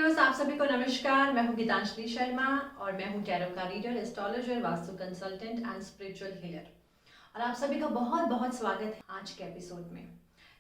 Viewers, आप सभी को नमस्कार। मैं हूं गीतांजलि शर्मा और मैं हूं टैरो का reader, astrologer, vastu consultant and spiritual healer. और आप सभी का बहुत बहुत स्वागत है आज के एपिसोड में।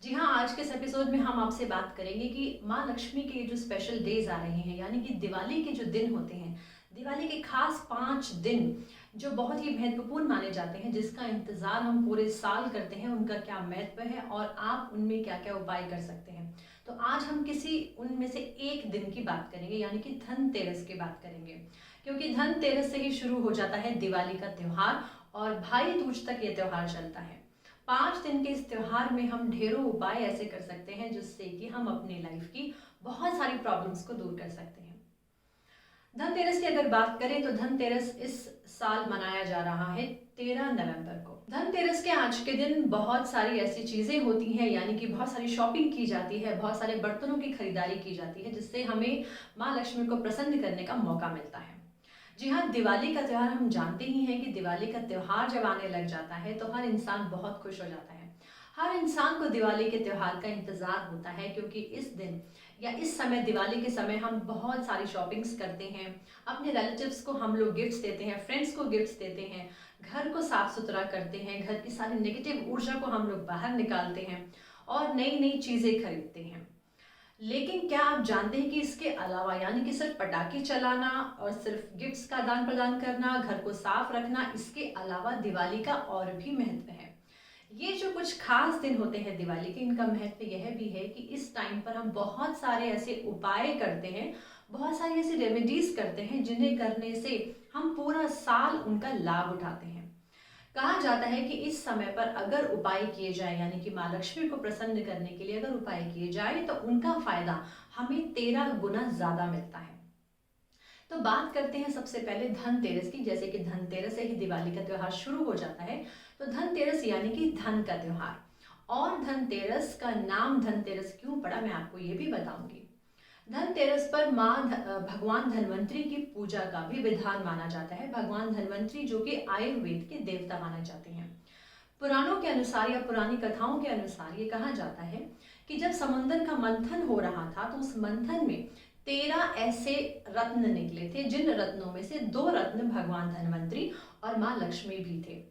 जी हाँ, आज के इस एपिसोड में हम आपसे बात करेंगे कि माँ लक्ष्मी के जो स्पेशल डेज आ रहे हैं, यानी कि दिवाली के जो दिन होते हैं, दिवाली के खास 5 दिन जो बहुत ही महत्वपूर्ण माने जाते हैं, जिसका इंतजार हम पूरे साल करते हैं, उनका क्या महत्व है और आप उनमें क्या क्या उपाय कर सकते हैं। तो आज हम किसी उनमें से एक दिन की बात करेंगे, यानी कि धनतेरस की बात करेंगे, क्योंकि धनतेरस से ही शुरू हो जाता है दिवाली का त्योहार और भाई दूज तक ये त्योहार चलता है। 5 दिन के इस त्योहार में हम ढेरों उपाय ऐसे कर सकते हैं जिससे कि हम अपनी लाइफ की बहुत सारी प्रॉब्लम्स को दूर कर सकते हैं। धनतेरस की अगर बात करें तो धनतेरस इस साल मनाया जा रहा है 13 नवंबर को। धनतेरस के आज के दिन बहुत सारी ऐसी चीजें होती हैं, यानी कि बहुत सारी शॉपिंग की जाती है, बहुत सारे बर्तनों की खरीदारी की जाती है, जिससे हमें माँ लक्ष्मी को प्रसन्न करने का मौका मिलता है। जी हाँ, दिवाली का त्योहार हम जानते ही हैं कि दिवाली का त्योहार जब आने लग जाता है तो हर इंसान बहुत खुश हो जाता है। हर इंसान को दिवाली के त्योहार का इंतजार होता है, क्योंकि इस दिन या इस समय, दिवाली के समय, हम बहुत सारी शॉपिंग्स करते हैं, अपने रिलेटिव्स को हम लोग गिफ्ट्स देते हैं, फ्रेंड्स को गिफ्ट्स देते हैं, घर को साफ सुथरा करते हैं, घर की सारी नेगेटिव ऊर्जा को हम लोग बाहर निकालते हैं और नई नई चीजें खरीदते हैं। लेकिन क्या आप जानते हैं कि इसके अलावा, यानी कि सिर्फ पटाखे चलाना और सिर्फ गिफ्ट्स का आदान प्रदान करना, घर को साफ रखना, इसके अलावा दिवाली का और भी महत्व है। ये जो कुछ खास दिन होते हैं दिवाली के, इनका महत्व यह भी है कि इस टाइम पर हम बहुत सारे ऐसे उपाय करते हैं, बहुत सारी ऐसी रेमेडीज करते हैं, जिन्हें करने से हम पूरा साल उनका लाभ उठाते हैं। कहा जाता है कि इस समय पर अगर उपाय किए जाए, यानी कि माँ लक्ष्मी को प्रसन्न करने के लिए अगर उपाय किए जाए तो उनका फायदा हमें 13 गुना ज्यादा मिलता है। तो बात करते हैं सबसे पहले धनतेरस की। जैसे कि धनतेरस से ही दिवाली का त्योहार शुरू हो जाता है, तो धनतेरस यानी कि धन का त्योहार। और धनतेरस का नाम धनतेरस क्यों पड़ा, मैं आपको ये भी बताऊंगी। धनतेरस पर भगवान धन्वंतरी की पूजा का भी विधान माना जाता है। भगवान धन्वंतरी जो कि आयुर्वेद के देवता माने जाते हैं। पुराणों के अनुसार या पुरानी कथाओं के अनुसार ये कहा जाता है कि जब समुद्र का मंथन हो रहा था तो उस मंथन में 13 ऐसे रत्न निकले थे, जिन रत्नों में से 2 रत्न भगवान धन्वंतरी और माँ लक्ष्मी भी थे।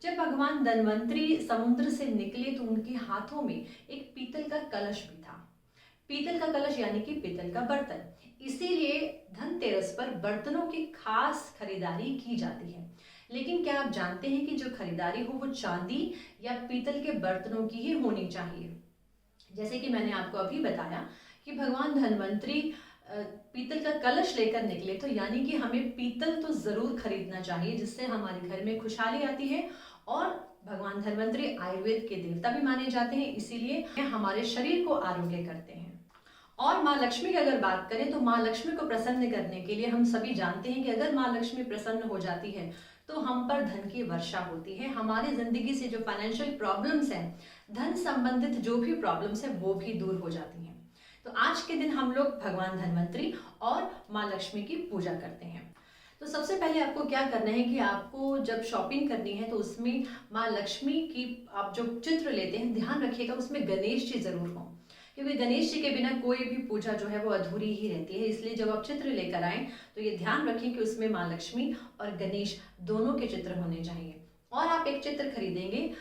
जब भगवान धन्वंतरी समुद्र से निकले तो उनके हाथों में एक पीतल का कलश भी था। पीतल का कलश यानी कि पीतल का बर्तन। इसीलिए धनतेरस पर बर्तनों की खास खरीदारी की जाती है। लेकिन क्या आप जानते हैं कि जो खरीदारी हो वो चांदी या पीतल के बर्तनों की ही होनी चाहिए। जैसे कि मैंने आपको अभी बताया कि भगवान धन्वंतरी पीतल का कलश लेकर निकले, तो यानी कि हमें पीतल तो जरूर खरीदना चाहिए, जिससे हमारे घर में खुशहाली आती है। और भगवान धन्वंतरी आयुर्वेद के देवता भी माने जाते हैं, इसीलिए हमारे शरीर को आरोग्य करते हैं। और माँ लक्ष्मी की अगर बात करें तो माँ लक्ष्मी को प्रसन्न करने के लिए हम सभी जानते हैं कि अगर माँ लक्ष्मी प्रसन्न हो जाती है तो हम पर धन की वर्षा होती है। हमारी जिंदगी से जो फाइनेंशियल प्रॉब्लम्स हैं, धन संबंधित जो भी प्रॉब्लम्स हैं, वो भी दूर हो जाती हैं। तो आज के दिन हम लोग भगवान धन्वंतरी और माँ लक्ष्मी की पूजा करते हैं। तो सबसे पहले आपको क्या करना है कि आपको जब शॉपिंग करनी है तो उसमें माँ लक्ष्मी की आप जो चित्र लेते हैं, ध्यान रखिएगा उसमें गणेश जी जरूर हों, क्योंकि गणेश जी के बिना कोई भी पूजा जो है वो अधूरी ही रहती है। इसलिए जब आप चित्र लेकर आए तो ये ध्यान रखें कि उसमें माँ लक्ष्मी और गणेश दोनों के चित्र होने चाहिए। और आप एक चित्र खरीदेंगे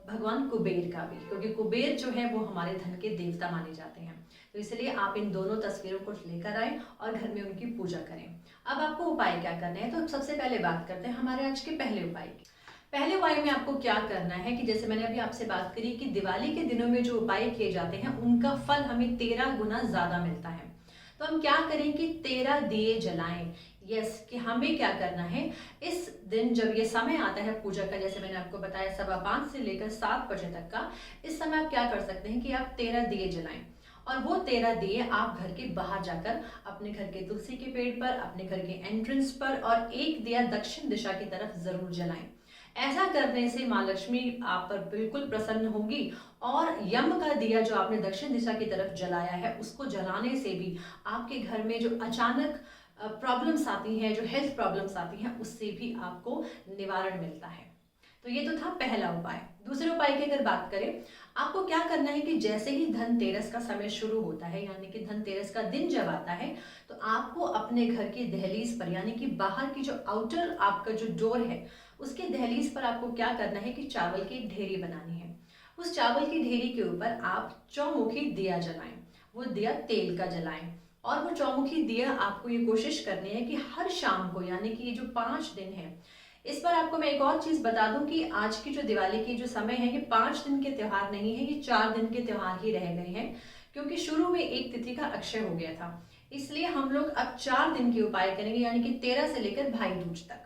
भगवान कुबेर का भी, क्योंकि कुबेर जो है वो हमारे धन के देवता माने जाते हैं। तो इसलिए आप इन दोनों तस्वीरों को लेकर आए और घर में उनकी पूजा करें। अब आपको उपाय क्या करना है, तो सबसे पहले बात करते हैं हमारे आज के पहले उपाय की। पहले उपाय में आपको क्या करना है कि जैसे मैंने अभी आपसे बात करी कि दिवाली के दिनों में जो उपाय किए जाते हैं उनका फल हमें 13 गुना ज्यादा मिलता है। तो हम क्या करें कि 13 दिए जलाएं। यस, कि हमें क्या करना है इस दिन, जब ये समय आता है पूजा का, जैसे मैंने आपको बताया 5:15 से लेकर 7 बजे तक का, इस समय आप क्या कर सकते हैं कि आप 13 दिए जलाएं। और वो 13 दिए आप घर के बाहर जाकर अपने घर के तुलसी के पेड़ पर, अपने घर के एंट्रेंस पर, और एक दिया दक्षिण दिशा की तरफ जरूर जलाएं। ऐसा करने से माँ लक्ष्मी आप पर बिल्कुल प्रसन्न होगी। और यम का दिया जो आपने दक्षिण दिशा की तरफ जलाया है, उसको जलाने से भी आपके घर में जो अचानक प्रॉब्लम्स आती हैं, जो हेल्थ प्रॉब्लम्स आती हैं, उससे भी आपको निवारण मिलता है। तो ये तो था पहला उपाय। दूसरे उपाय की अगर बात करें, आपको क्या करना है कि जैसे ही धनतेरस का समय शुरू होता है, यानी कि धनतेरस का दिन जब आता है, तो आपको अपने घर की दहलीज पर, यानी कि बाहर की जो आउटर आपका जो डोर है, उसके दहलीज पर आपको क्या करना है कि चावल की एक ढेरी बनानी है। उस चावल की ढेरी के ऊपर आप चौमुखी दिया जलाएं। वो दिया तेल का जलाएं। और वो चौमुखी दिया आपको ये कोशिश करनी है कि हर शाम को, यानी कि ये जो 5 दिन है, इस पर आपको मैं एक और चीज बता दूं कि आज की जो दिवाली की जो समय है, ये 5 दिन के त्योहार नहीं है, ये 4 दिन के त्योहार ही रह गए हैं, क्योंकि शुरू में एक तिथि का अक्षय हो गया था। इसलिए हम लोग अब 4 दिन के उपाय करेंगे, यानी कि 13 से लेकर भाई दूज तक।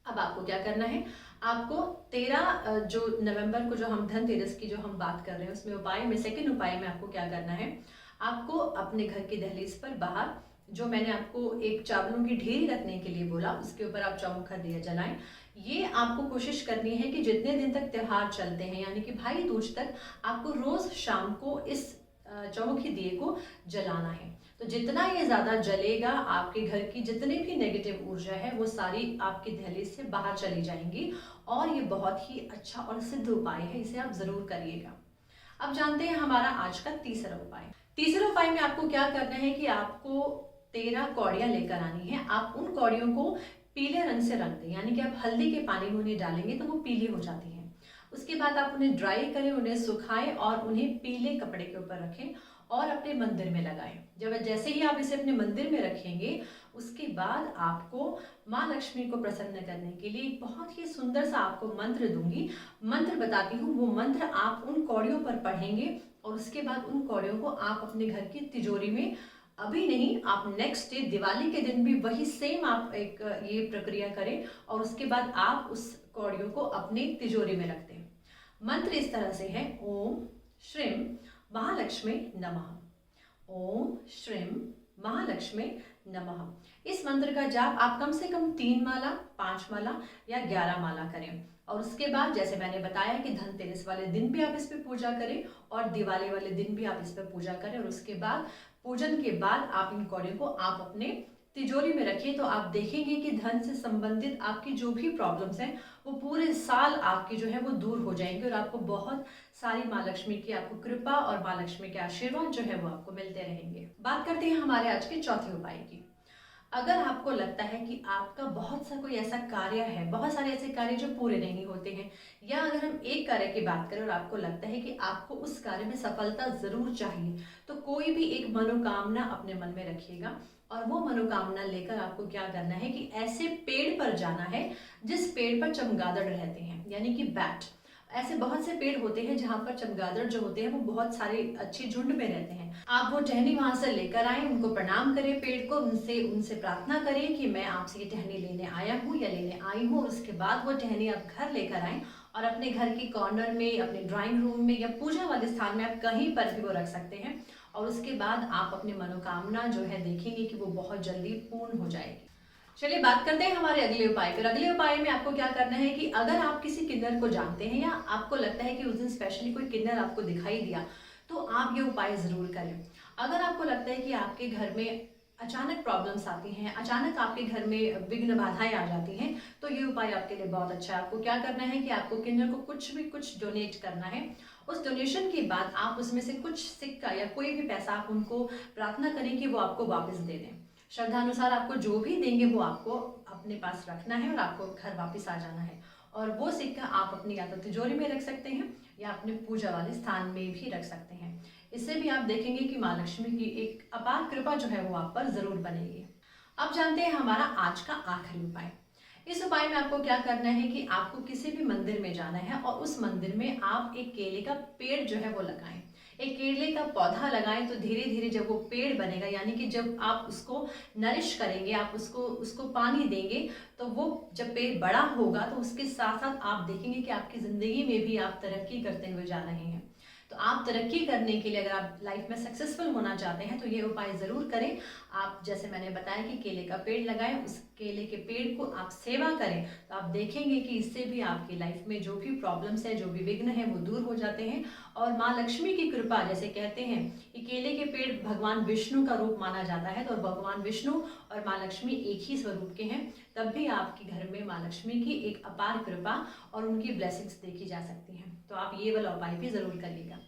अब आपको क्या करना है, आपको 13 जो नवंबर को जो हम धनतेरस की जो हम बात कर रहे हैं, उसमें उपाय में सेकंड उपाय में आपको क्या करना है, आपको अपने घर की दहलीज पर बाहर, जो मैंने आपको एक चावलों की ढेरी रखने के लिए बोला, उसके ऊपर आप चौमुखा दिया जलाएं। ये आपको कोशिश करनी है कि जितने दिन तक त्योहार चलते हैं, यानी कि भाई दूज तक, आपको रोज शाम को इस चौमुखी दिए को जलाना है। तो जितना ये ज्यादा जलेगा, आपके घर की जितनी भी नेगेटिव ऊर्जा है वो सारी आपकी दहलीज से बाहर चली जाएंगी। और ये बहुत ही अच्छा और सिद्ध उपाय है, इसे आप जरूर करिएगा। अब जानते हैं हमारा आज का तीसरा उपाय। तीसरे उपाय में आपको क्या करना है कि आपको 13 कौड़ियां लेकर आनी है। आप उन कौड़ियों को पीले रंग से रंग दें, यानी कि आप हल्दी के पानी में उन्हें डालेंगे तो वो पीली हो जाती हैं। उसके बाद आप उन्हें ड्राई करें, उन्हें सुखाएं और उन्हें पीले कपड़े के ऊपर रखें और अपने मंदिर में लगाएं। जब जैसे ही आप इसे अपने मंदिर में रखेंगे, उसके बाद आपको माँ लक्ष्मी को प्रसन्न करने के लिए एक बहुत ही सुंदर सा आपको मंत्र दूंगी। मंत्र बताती हूँ, वो मंत्र आप उन कौड़ियों पर पढ़ेंगे और उसके बाद उन कौड़ियों को आप अपने घर की तिजोरी में, अभी नहीं, आप नेक्स्ट डे दिवाली के दिन भी वही सेम आप एक ये प्रक्रिया करें और उसके बाद आप उस कौड़ियों को अपने तिजोरी में रख दें। मंत्र इस तरह से है, ओम श्रीम महालक्ष्मी नमः। ओम श्रीम महालक्ष्मी नमः। इस मंत्र का जाप आप कम से कम 3 माला, 5 माला या 11 माला करें। और उसके बाद जैसे मैंने बताया कि धनतेरस वाले दिन भी आप इस पे पूजा करें और दिवाली वाले दिन भी आप इस पे पूजा करें। और उसके बाद पूजन के बाद आप इन कौड़ियों को आप अपने तिजोरी में रखिए, तो आप देखेंगे कि धन से संबंधित आपकी जो भी प्रॉब्लम्स हैं वो पूरे साल आपकी जो है वो दूर हो जाएंगे और आपको बहुत सारी माँ लक्ष्मी की आपको कृपा और माँ लक्ष्मी के आशीर्वाद जो है वो आपको मिलते रहेंगे। बात करते हैं हमारे आज के चौथे उपाय की। अगर आपको लगता है कि आपका बहुत सा कोई ऐसा कार्य है, बहुत सारे ऐसे कार्य जो पूरे नहीं होते हैं, या अगर हम एक कार्य की बात करें और आपको लगता है कि आपको उस कार्य में सफलता जरूर चाहिए, तो कोई भी एक मनोकामना अपने मन में रखिएगा और वो मनोकामना लेकर आपको क्या करना है कि ऐसे पेड़ पर जाना है जिस पेड़ पर चमगादड़ रहते हैं, यानी कि बैट। ऐसे बहुत से पेड़ होते हैं जहाँ पर चमगादड़ जो होते हैं वो बहुत सारे अच्छे झुंड में रहते हैं। आप वो टहनी वहां से लेकर आए, उनको प्रणाम करें पेड़ को, उनसे उनसे प्रार्थना करें कि मैं आपसे ये टहनी लेने आया हूँ या लेने आई हूँ। उसके बाद वो टहनी आप घर लेकर आए और अपने घर के कॉर्नर में, अपने ड्राइंग रूम में या पूजा वाले स्थान में आप कहीं पर भी वो रख सकते हैं। और उसके बाद आप अपनी मनोकामना जो है देखेंगे कि वो बहुत जल्दी पूर्ण हो जाएगी। चलिए बात करते हैं हमारे अगले उपाय पर। अगले उपाय में आपको क्या करना है कि अगर आप किसी किन्नर को जानते हैं या आपको लगता है कि उस दिन स्पेशली कोई किन्नर आपको दिखाई दिया, तो आप ये उपाय जरूर करें। अगर आपको लगता है कि आपके घर में अचानक प्रॉब्लम्स आती हैं, अचानक आपके घर में विघ्न बाधाएं आ जाती हैं, तो ये उपाय आपके लिए बहुत अच्छा है। आपको क्या करना है कि आपको किन्नर को कुछ डोनेट करना है। उस डोनेशन के बाद आप उसमें से कुछ सिक्का या कोई भी पैसा आप उनको प्रार्थना करें कि वो आपको वापस दे दें। श्रद्धानुसार आपको जो भी देंगे वो आपको अपने पास रखना है और आपको घर वापस आ जाना है। और वो सिक्का आप अपनी या तो तिजोरी में रख सकते हैं या अपने पूजा वाले स्थान में भी रख सकते हैं। इससे भी आप देखेंगे कि माँ लक्ष्मी की एक अपार कृपा जो है वो आप पर जरूर बनेगी। अब जानते हैं हमारा आज का आखिरी उपाय। इस उपाय में आपको क्या करना है कि आपको किसी भी मंदिर में जाना है और उस मंदिर में आप एक केले का पेड़ जो है वो लगाएं। एक केले का पौधा लगाएं, तो धीरे धीरे जब वो पेड़ बनेगा, यानी कि जब आप उसको नरिश करेंगे, आप उसको पानी देंगे, तो वो जब पेड़ बड़ा होगा तो उसके साथ साथ आप देखेंगे कि आपकी जिंदगी में भी आप तरक्की करते हुए जा रहे हैं। तो आप तरक्की करने के लिए, अगर आप लाइफ में सक्सेसफुल होना चाहते हैं, तो ये उपाय जरूर करें। आप जैसे मैंने बताया कि केले का पेड़ लगाएं, उस केले के पेड़ को आप सेवा करें, तो आप देखेंगे कि इससे भी आपकी लाइफ में जो भी प्रॉब्लम्स है, जो भी विघ्न है, वो दूर हो जाते हैं। और माँ लक्ष्मी की कृपा, जैसे कहते हैं कि केले के पेड़ भगवान विष्णु का रूप माना जाता है, तो भगवान विष्णु और माँ लक्ष्मी एक ही स्वरूप के हैं, तब भी आपके घर में माँ लक्ष्मी की एक अपार कृपा और उनकी ब्लेसिंग्स देखी जा सकती हैं। तो आप ये वाला उपाय भी जरूर करिएगा।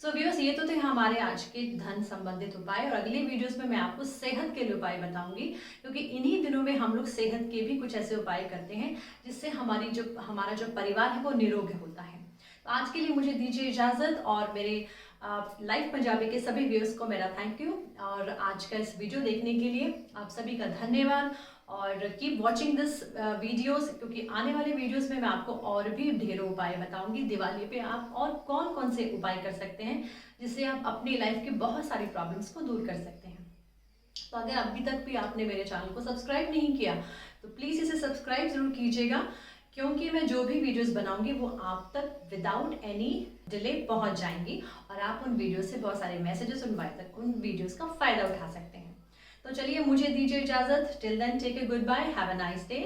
सो व्यूअर्स, ये तो थे हमारे आज के धन संबंधित उपाय, और अगले वीडियोस में मैं आपको सेहत के लिए उपाय बताऊंगी, क्योंकि इन्हीं दिनों में हम लोग सेहत के भी कुछ ऐसे उपाय करते हैं जिससे हमारा जो परिवार है वो निरोग होता है। तो आज के लिए मुझे दीजिए इजाज़त, और मेरे लाइव पंजाबी के सभी व्यूअर्स को मेरा थैंक यू, और आज का इस वीडियो देखने के लिए आप सभी का धन्यवाद। और कीप वॉचिंग दिस वीडियोस, क्योंकि आने वाले वीडियोस में मैं आपको और भी ढेरों उपाय बताऊंगी। दिवाली पे आप और कौन कौन से उपाय कर सकते हैं जिससे आप अपनी लाइफ की बहुत सारी प्रॉब्लम्स को दूर कर सकते हैं। तो अगर अभी तक भी आपने मेरे चैनल को सब्सक्राइब नहीं किया तो प्लीज़ इसे सब्सक्राइब जरूर कीजिएगा, क्योंकि मैं जो भी वीडियोस बनाऊंगी वो आप तक विदाउट एनी डिले पहुंच जाएंगी, और आप उन वीडियो से बहुत सारे मैसेजेस उन वीडियोस का फ़ायदा उठा सकते हैं। तो चलिए, मुझे दीजिए इजाज़त। Till then, take a goodbye, have a nice day.